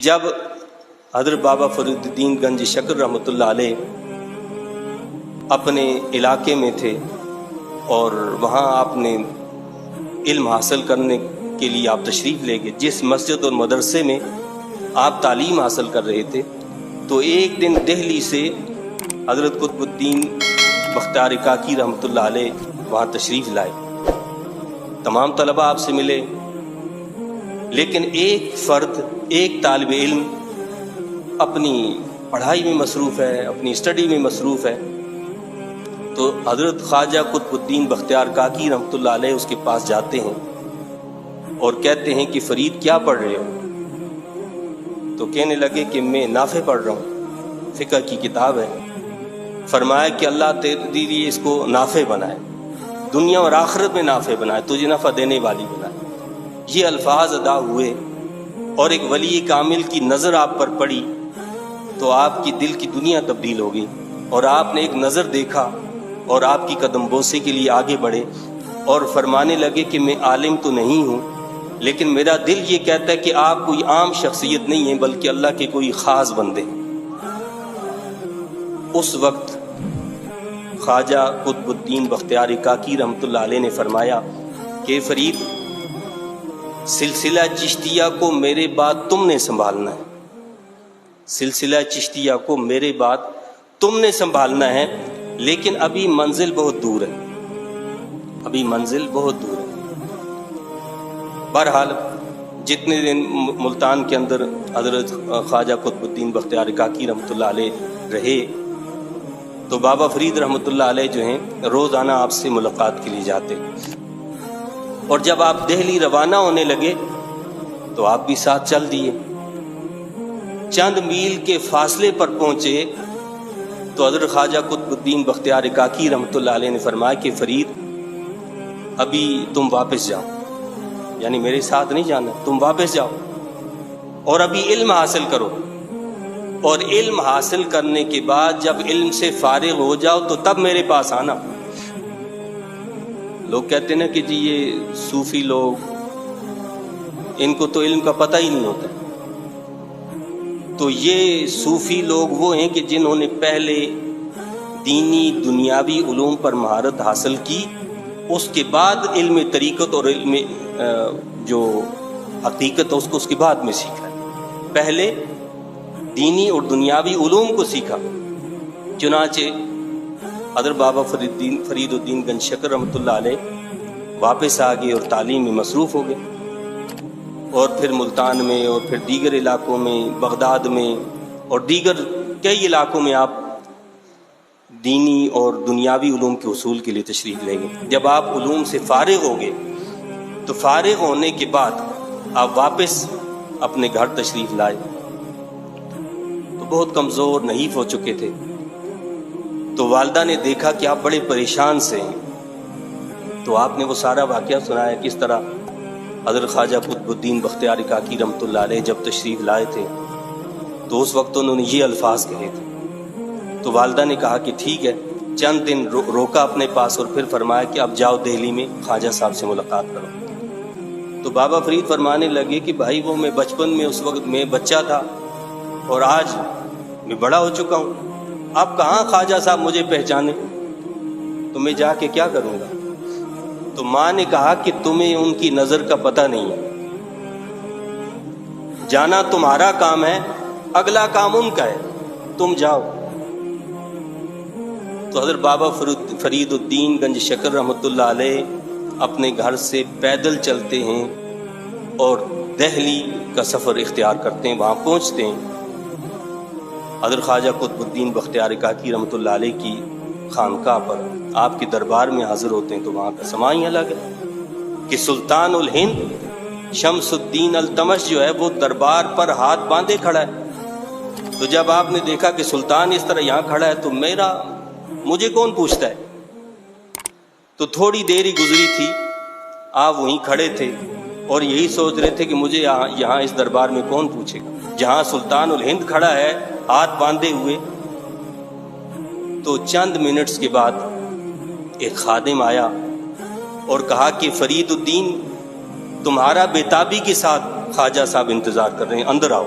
جب حضرت بابا فرید الدین گنج شکر رحمۃ اللہ علیہ اپنے علاقے میں تھے اور وہاں آپ نے علم حاصل کرنے کے لیے آپ تشریف لے گئے، جس مسجد اور مدرسے میں آپ تعلیم حاصل کر رہے تھے، تو ایک دن دہلی سے حضرت قطب الدین بختیار کاکی رحمۃ اللہ علیہ وہاں تشریف لائے۔ تمام طلباء آپ سے ملے، لیکن ایک فرد، ایک طالب علم اپنی پڑھائی میں مصروف ہے، اپنی اسٹڈی میں مصروف ہے۔ تو حضرت خواجہ قطب الدین بختیار کاکی رحمۃ اللہ علیہ اس کے پاس جاتے ہیں اور کہتے ہیں کہ فرید کیا پڑھ رہے ہو؟ تو کہنے لگے کہ میں نافع پڑھ رہا ہوں، فقہ کی کتاب ہے۔ فرمایا کہ اللہ تیرے لیے اس کو نافع بنائے، دنیا اور آخرت میں نافع بنائے، تجھے نفع دینے والی بنائے۔ یہ الفاظ ادا ہوئے اور ایک ولی کامل کی نظر آپ پر پڑی تو آپ کی دل کی دنیا تبدیل ہو گئی، اور آپ نے ایک نظر دیکھا اور آپ کی قدم بوسے کے لیے آگے بڑھے اور فرمانے لگے کہ میں عالم تو نہیں ہوں، لیکن میرا دل یہ کہتا ہے کہ آپ کوئی عام شخصیت نہیں ہیں بلکہ اللہ کے کوئی خاص بندے ہیں۔ اس وقت خواجہ قطب الدین بختیار کاکی رحمۃ اللہ علیہ نے فرمایا کہ فرید، سلسلہ چشتیہ کو میرے بعد تم نے سنبھالنا ہے، سلسلہ چشتیہ کو میرے بعد تم نے سنبھالنا ہے، لیکن ابھی منزل بہت دور ہے، ابھی منزل بہت دور ہے۔ بہرحال جتنے دن ملتان کے اندر حضرت خواجہ قطب الدین بختیار کاکی رحمۃ اللہ علیہ رہے، تو بابا فرید رحمۃ اللہ علیہ جو ہیں روزانہ آپ سے ملاقات کے لیے جاتے، اور جب آپ دہلی روانہ ہونے لگے تو آپ بھی ساتھ چل دیے۔ چند میل کے فاصلے پر پہنچے تو حضرت خواجہ قطب الدین بختیار کاکی رحمۃ اللہ علیہ نے فرمایا کہ فرید، ابھی تم واپس جاؤ، یعنی میرے ساتھ نہیں جانا، تم واپس جاؤ اور ابھی علم حاصل کرو، اور علم حاصل کرنے کے بعد جب علم سے فارغ ہو جاؤ تو تب میرے پاس آنا۔ لوگ کہتے ہیں نا کہ جی یہ صوفی لوگ، ان کو تو علم کا پتہ ہی نہیں ہوتا۔ تو یہ صوفی لوگ وہ ہیں کہ جنہوں نے پہلے دینی دنیاوی علوم پر مہارت حاصل کی، اس کے بعد علم طریقت اور علم جو حقیقت ہے اس کے بعد میں سیکھا ہے۔ پہلے دینی اور دنیاوی علوم کو سیکھا۔ چنانچہ حضرت بابا فرید الدین گنج شکر رحمۃ اللہ علیہ واپس آ گئے اور تعلیم میں مصروف ہو گئے، اور پھر ملتان میں اور پھر دیگر علاقوں میں، بغداد میں اور دیگر کئی علاقوں میں آپ دینی اور دنیاوی علوم کے حصول کے لیے تشریف لے گئے۔ جب آپ علوم سے فارغ ہو گئے تو فارغ ہونے کے بعد آپ واپس اپنے گھر تشریف لائے، تو بہت کمزور نحیف ہو چکے تھے۔ تو والدہ نے دیکھا کہ آپ بڑے پریشان سے ہیں، تو آپ نے وہ سارا واقعہ سنایا، کس طرح حضرت خواجہ قطب الدین بختیار کاکی رحمۃ اللہ علیہ جب تشریف لائے تھے تو اس وقت انہوں نے یہ الفاظ کہے تھے۔ تو والدہ نے کہا کہ ٹھیک ہے، چند دن روکا اپنے پاس اور پھر فرمایا کہ اب جاؤ دہلی میں خواجہ صاحب سے ملاقات کرو۔ تو بابا فرید فرمانے لگے کہ بھائی وہ میں بچپن میں، اس وقت میں بچہ تھا اور آج میں بڑا ہو چکا ہوں، اب کہاں خواجہ صاحب مجھے پہچانے، تو میں جا کے کیا کروں گا؟ تو ماں نے کہا کہ تمہیں ان کی نظر کا پتہ نہیں ہے، جانا تمہارا کام ہے، اگلا کام ان کا ہے، تم جاؤ۔ تو حضرت بابا فرید الدین گنج شکر رحمۃ اللہ علیہ اپنے گھر سے پیدل چلتے ہیں اور دہلی کا سفر اختیار کرتے ہیں، وہاں پہنچتے ہیں۔ حضرت خواجہ قطب الدین بختیار کاکی رحمۃ اللہ علیہ کی خانقاہ پر آپ کے دربار میں حاضر ہوتے ہیں، تو وہاں کا سماع ہی الگ ہے کہ سلطان الہند شمس الدین التمش جو ہے وہ دربار پر ہاتھ باندھے کھڑا ہے۔ تو جب آپ نے دیکھا کہ سلطان اس طرح یہاں کھڑا ہے تو مجھے کون پوچھتا ہے؟ تو تھوڑی دیر ہی گزری تھی، آپ وہیں کھڑے تھے اور یہی سوچ رہے تھے کہ مجھے یہاں اس دربار میں کون پوچھے گا، جہاں سلطان الہند کھڑا ہے ہاتھ باندھے ہوئے۔ تو چند منٹس کے بعد ایک خادم آیا اور کہا کہ فرید الدین، تمہارا بے تابی کے ساتھ خواجہ صاحب انتظار کر رہے ہیں، اندر آؤ۔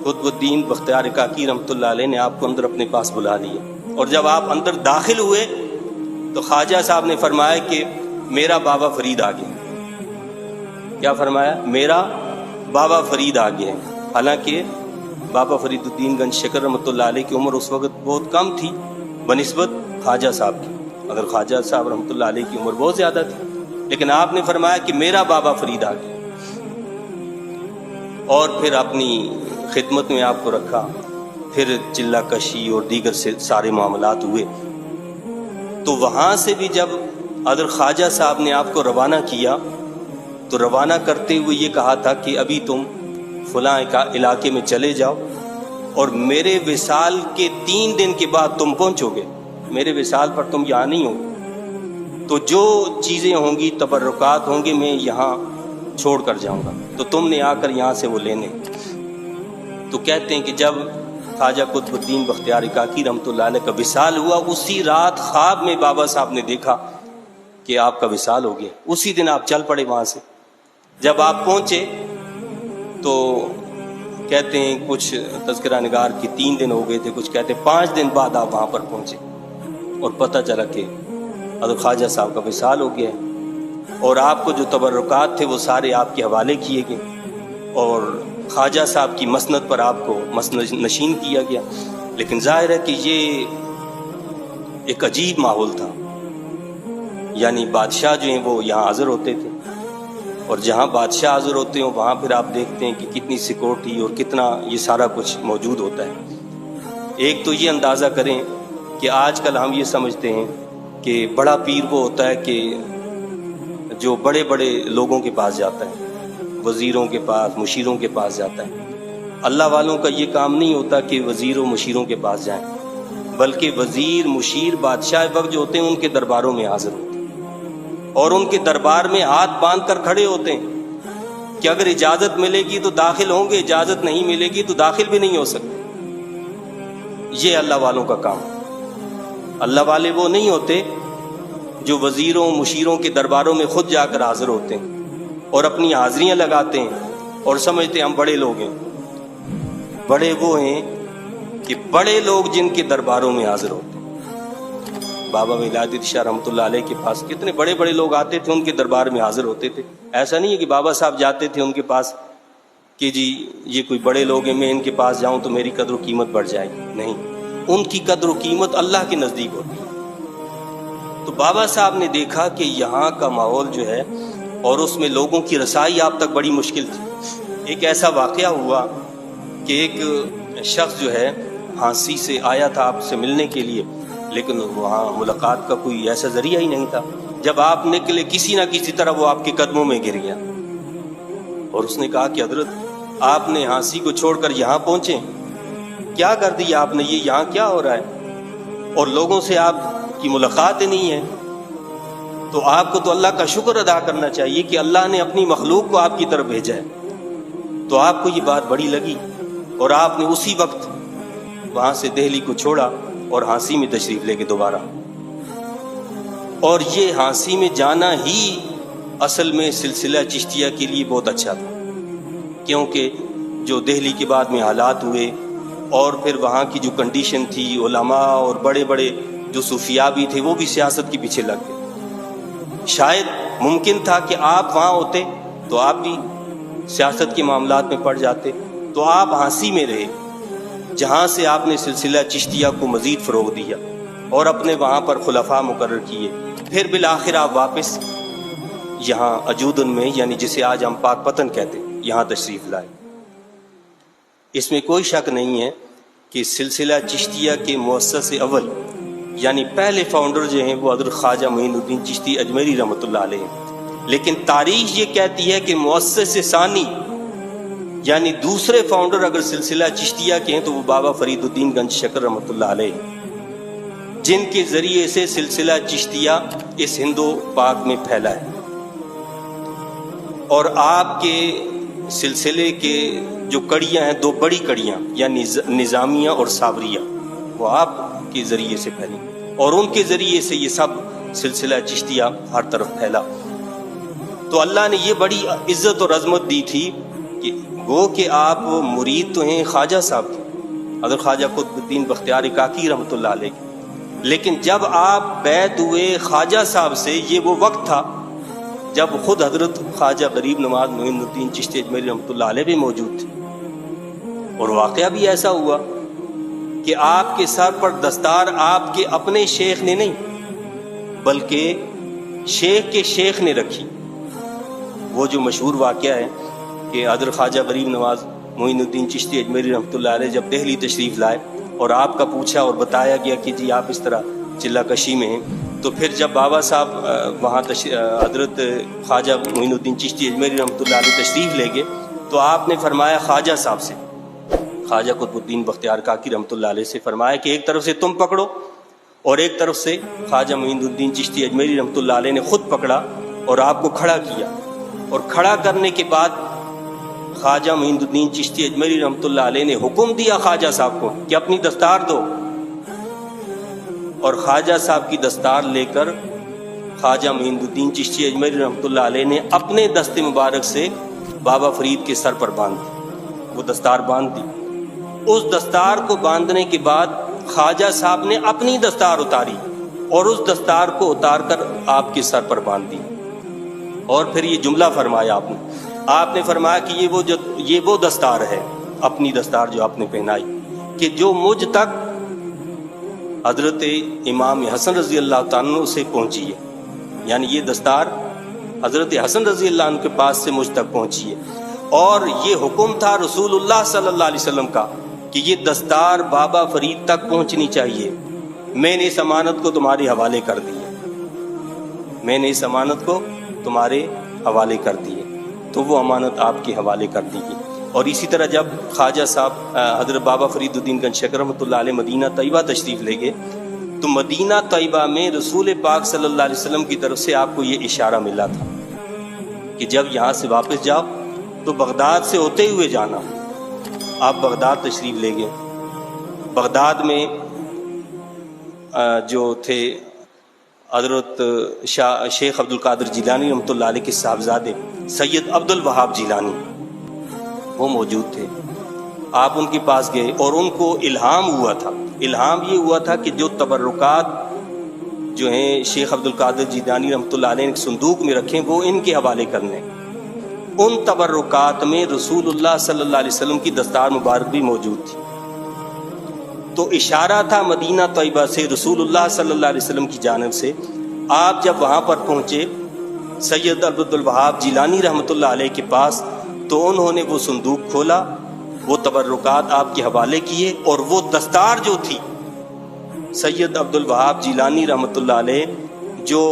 قطب الدین بختیار کاکی رحمۃ اللہ علیہ نے آپ کو اندر اپنے پاس بلا لیا، اور جب آپ اندر داخل ہوئے تو خواجہ صاحب نے فرمایا کہ میرا بابا فرید آ گیا۔ کیا فرمایا؟ میرا بابا فرید آ گیا ہے۔ حالانکہ بابا فرید الدین گنج شکر رحمۃ اللہ علیہ کی عمر اس وقت بہت کم تھی بنسبت خواجہ صاحب کی، اگر خواجہ صاحب رحمۃ اللہ علیہ کی عمر بہت زیادہ تھی، لیکن آپ نے فرمایا کہ میرا بابا فرید آ گیا، اور پھر اپنی خدمت میں آپ کو رکھا۔ پھر چلہ کشی اور دیگر سے سارے معاملات ہوئے۔ تو وہاں سے بھی جب حضرت خواجہ صاحب نے آپ کو روانہ کیا تو روانہ کرتے ہوئے یہ کہا تھا کہ ابھی تم فلاں علاقے میں چلے جاؤ، اور میرے وصال کے 3 دن کے بعد تم پہنچو گے، میرے وصال پر تم یہاں نہیں ہو، تو جو چیزیں ہوں گی، تبرکات ہوں گے، میں یہاں چھوڑ کر جاؤں گا، تو تم نے آ کر یہاں سے وہ لینے۔ تو کہتے ہیں کہ جب خواجہ قطب الدین بختیار کاکی رحمۃ اللہ علیہ کا وصال ہوا، اسی رات خواب میں بابا صاحب نے دیکھا کہ آپ کا وصال ہو گیا۔ اسی دن آپ چل پڑے وہاں سے۔ جب آپ پہنچے تو کہتے ہیں کچھ تذکرہ نگار کی 3 دن ہو گئے تھے، کچھ کہتے ہیں 5 دن بعد آپ وہاں پر پہنچے، اور پتہ چلا کہ حضرت خواجہ صاحب کا وصال ہو گیا ہے، اور آپ کو جو تبرکات تھے وہ سارے آپ کے حوالے کیے گئے، اور خواجہ صاحب کی مسند پر آپ کو مسند نشین کیا گیا۔ لیکن ظاہر ہے کہ یہ ایک عجیب ماحول تھا، یعنی بادشاہ جو ہیں وہ یہاں حاضر ہوتے تھے، اور جہاں بادشاہ حاضر ہوتے ہیں وہاں پھر آپ دیکھتے ہیں کہ کتنی سیکورٹی اور کتنا یہ سارا کچھ موجود ہوتا ہے۔ ایک تو یہ اندازہ کریں کہ آج کل ہم یہ سمجھتے ہیں کہ بڑا پیر وہ ہوتا ہے کہ جو بڑے بڑے لوگوں کے پاس جاتا ہے، وزیروں کے پاس، مشیروں کے پاس جاتا ہے۔ اللہ والوں کا یہ کام نہیں ہوتا کہ وزیر و مشیروں کے پاس جائیں، بلکہ وزیر، مشیر، بادشاہ وقت جو ہوتے ہیں ان کے درباروں میں حاضر ہوتے ہیں، اور ان کے دربار میں ہاتھ باندھ کر کھڑے ہوتے ہیں کہ اگر اجازت ملے گی تو داخل ہوں گے، اجازت نہیں ملے گی تو داخل بھی نہیں ہو سکتے۔ یہ اللہ والوں کا کام۔ اللہ والے وہ نہیں ہوتے جو وزیروں، مشیروں کے درباروں میں خود جا کر حاضر ہوتے ہیں اور اپنی حاضریاں لگاتے ہیں اور سمجھتے ہیں ہم بڑے لوگ ہیں۔ بڑے وہ ہیں کہ بڑے لوگ جن کے درباروں میں حاضر ہوتے ہیں۔ بابا ولایت شاہ رحمۃ اللہ علیہ کے پاس کتنے بڑے بڑے لوگ آتے تھے، ان کے دربار میں حاضر ہوتے تھے۔ ایسا نہیں ہے کہ بابا صاحب جاتے تھے ان کے پاس کہ جی یہ کوئی بڑے لوگ ہیں، میں ان کے پاس جاؤں تو میری قدر و قیمت بڑھ جائے گی۔ نہیں، ان کی قدر و قیمت اللہ کے نزدیک ہوتی ہے۔ تو بابا صاحب نے دیکھا کہ یہاں کا ماحول جو ہے اور اس میں لوگوں کی رسائی آپ تک بڑی مشکل تھی۔ ایک ایسا واقعہ ہوا کہ ایک شخص جو ہے ہانسی سے آیا تھا آپ سے ملنے کے لیے، لیکن وہاں ملاقات کا کوئی ایسا ذریعہ ہی نہیں تھا۔ جب آپ نکلے کسی نہ کسی طرح وہ آپ کے قدموں میں گر گیا، اور اس نے کہا کہ حضرت آپ نے ہانسی کو چھوڑ کر یہاں پہنچے، کیا کر دیا آپ نے؟ یہ یہاں کیا ہو رہا ہے؟ اور لوگوں سے آپ کی ملاقات نہیں ہے، تو آپ کو تو اللہ کا شکر ادا کرنا چاہیے کہ اللہ نے اپنی مخلوق کو آپ کی طرف بھیجا ہے۔ تو آپ کو یہ بات بڑی لگی، اور آپ نے اسی وقت وہاں سے دہلی کو چھوڑا اور ہانسی میں تشریف لے کے دوبارہ، اور یہ ہانسی میں جانا ہی اصل میں سلسلہ چشتیہ کے لیے بہت اچھا تھا، کیونکہ جو دہلی کے بعد میں حالات ہوئے اور پھر وہاں کی جو کنڈیشن تھی، علماء اور بڑے بڑے جو صوفیاء بھی تھے وہ بھی سیاست کے پیچھے لگ گئے۔ شاید ممکن تھا کہ آپ وہاں ہوتے تو آپ بھی سیاست کے معاملات میں پڑ جاتے، تو آپ ہانسی میں رہے جہاں سے آپ نے سلسلہ چشتیہ کو مزید فروغ دیا اور اپنے وہاں پر خلفاء مقرر کیے۔ پھر بالآخر آپ واپس یہاں اجودن میں، یعنی جسے آج ہم پاک پتن کہتے ہیں، یہاں تشریف لائے۔ اس میں کوئی شک نہیں ہے کہ سلسلہ چشتیہ کے مؤسس اول یعنی پہلے فاؤنڈر جو ہیں وہ حضرت خواجہ معین الدین چشتی اجمیری رحمۃ اللہ علیہ ہیں، لیکن تاریخ یہ کہتی ہے کہ مؤسس ثانی یعنی دوسرے فاؤنڈر اگر سلسلہ چشتیہ کے ہیں تو وہ بابا فرید الدین گنج شکر رحمۃ اللہ علیہ ہیں، جن کے ذریعے سے سلسلہ چشتیہ اس ہندو پاک میں پھیلا ہے۔ اور آپ کے سلسلے کے جو کڑیاں ہیں، 2 بڑی کڑیاں یعنی نظامیہ اور صابریہ، وہ آپ کے ذریعے سے پھیلی، اور ان کے ذریعے سے یہ سب سلسلہ چشتیہ ہر طرف پھیلا۔ تو اللہ نے یہ بڑی عزت اور عظمت دی تھی کہ گو کہ آپ مرید تو ہیں خواجہ صاحب کے، حضرت خواجہ قطب الدین بختیار کاکی رحمۃ اللہ علیہ کے، لیکن جب آپ بیعت ہوئے خواجہ صاحب سے یہ وہ وقت تھا جب خود حضرت خواجہ غریب نواز معین الدین چشتی اجمیری رحمۃ اللہ علیہ بھی موجود تھے، اور واقعہ بھی ایسا ہوا کہ آپ کے سر پر دستار آپ کے اپنے شیخ نے نہیں بلکہ شیخ کے شیخ نے رکھی۔ وہ جو مشہور واقعہ ہے کہ حضرت خواجہ غریب نواز معین الدین چشتی اجمیری رحمۃ اللہ علیہ جب دہلی تشریف لائے اور آپ کا پوچھا اور بتایا گیا کہ جی آپ اس طرح چلہ کشی میں ہیں، تو پھر جب بابا صاحب وہاں حضرت خواجہ معین الدین چشتی اجمیری رحمۃ اللہ علیہ تشریف لے گئے تو آپ نے فرمایا خواجہ صاحب سے، خواجہ قطب الدین بختیار کاکی رحمۃ اللہ علیہ سے فرمایا کہ ایک طرف سے تم پکڑو اور ایک طرف سے خواجہ معین الدین چشتی اجمیری رحمۃ اللہ علیہ نے خود پکڑا اور آپ کو کھڑا کیا، اور کھڑا کرنے کے بعد خواجہ معین الدین چشتی اجمیری رحمۃ اللہ علیہ نے حکم دیا خواجہ صاحب کو کہ اپنی دستار دو، اور خواجہ صاحب کی دستار لے کر خواجہ معین الدین چشتی اجمیری رحمۃ اللہ علیہ نے اپنے دست مبارک سے بابا فرید کے سر پر باندھ دی، وہ دستار باندھ دی۔ اس دستار کو باندھنے کے بعد خواجہ صاحب نے اپنی دستار اتاری اور اس دستار کو اتار کر آپ کے سر پر باندھ دی، اور پھر یہ جملہ فرمایا آپ نے فرمایا کہ یہ وہ دستار ہے، اپنی دستار جو آپ نے پہنائی، کہ جو مجھ تک حضرت امام حسن رضی اللہ تعالیٰ عنہ سے پہنچی ہے، یعنی یہ دستار حضرت حسن رضی اللہ عنہ کے پاس سے مجھ تک پہنچی ہے، اور یہ حکم تھا رسول اللہ صلی اللہ علیہ وسلم کا کہ یہ دستار بابا فرید تک پہنچنی چاہیے، میں نے اس امانت کو تمہارے حوالے کر دی ہے، میں نے اس امانت کو تمہارے حوالے کر دی ہے، تو وہ امانت آپ کے حوالے کر دی گئی۔ اور اسی طرح جب خواجہ صاحب حضرت بابا فرید الدین گنج شیخ رحمۃ اللہ علیہ مدینہ طیبہ تشریف لے گئے تو مدینہ طیبہ میں رسول پاک صلی اللہ علیہ وسلم کی طرف سے آپ کو یہ اشارہ ملا تھا کہ جب یہاں سے واپس جاؤ تو بغداد سے ہوتے ہوئے جانا۔ آپ بغداد تشریف لے گئے، بغداد میں جو تھے حضرت شیخ عبد القادر جیلانی رحمۃ اللہ علیہ کے صاحبزادے سید عبد الوہاب جیلانی، وہ موجود تھے۔ آپ ان کے پاس گئے اور ان کو الہام ہوا تھا، الہام یہ ہوا تھا کہ جو تبرکات جو ہیں شیخ عبد القادر جیلانی رحمۃ اللہ علیہ نے صندوق میں رکھیں وہ ان کے حوالے کرنے۔ ان تبرکات میں رسول اللہ صلی اللہ علیہ وسلم کی دستار مبارک بھی موجود تھی، تو اشارہ تھا مدینہ طیبہ سے رسول اللہ صلی اللہ علیہ وسلم کی جانب سے۔ آپ جب وہاں پر پہنچے سید عبد الوہاب جیلانی رحمۃ اللہ علیہ کے پاس تو انہوں نے وہ صندوق کھولا، وہ تبرکات آپ کے حوالے کیے، اور وہ دستار جو تھی سید عبد الوہاب جیلانی رحمۃ اللہ علیہ جو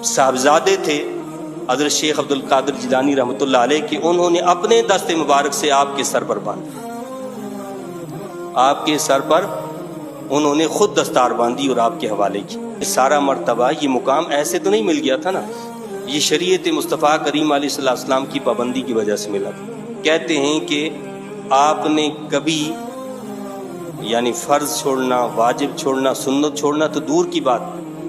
صاحبزادے تھے حضرت شیخ عبد القادر جیلانی رحمۃ اللہ علیہ کہ انہوں نے اپنے دست مبارک سے آپ کے سر پر باندھی، آپ کے سر پر انہوں نے خود دستار باندھی اور آپ کے حوالے کی۔ سارا مرتبہ یہ مقام ایسے تو نہیں مل گیا تھا نا، یہ شریعت مصطفیٰ کریم علیہ صلی اللہ علیہ وسلم کی پابندی کی وجہ سے ملا تھا۔ کہتے ہیں کہ آپ نے کبھی یعنی فرض چھوڑنا، واجب چھوڑنا، سنت چھوڑنا تو دور کی بات،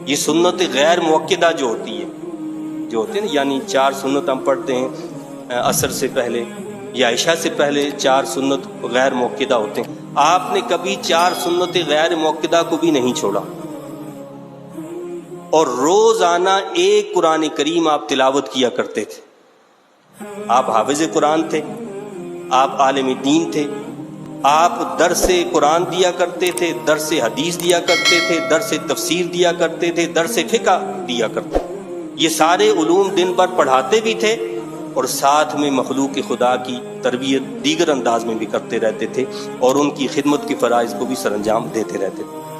یہ سنت غیر موقدہ جو ہوتی ہے نا، یعنی 4 سنت ہم پڑھتے ہیں عصر سے پہلے یا عشاء سے پہلے 4 سنت غیر موقدہ ہوتے ہیں، آپ نے کبھی 4 سنت غیر موقدہ کو بھی نہیں چھوڑا، اور روزانہ ایک قرآن کریم آپ تلاوت کیا کرتے تھے۔ آپ حافظ قرآن تھے، آپ عالم دین تھے، آپ درس قرآن دیا کرتے تھے، درس حدیث دیا کرتے تھے، درس تفسیر دیا کرتے تھے، درس فقہ دیا کرتے تھے، یہ سارے علوم دن بھر پڑھاتے بھی تھے اور ساتھ میں مخلوق خدا کی تربیت دیگر انداز میں بھی کرتے رہتے تھے اور ان کی خدمت کے فرائض کو بھی سر انجام دیتے رہتے تھے۔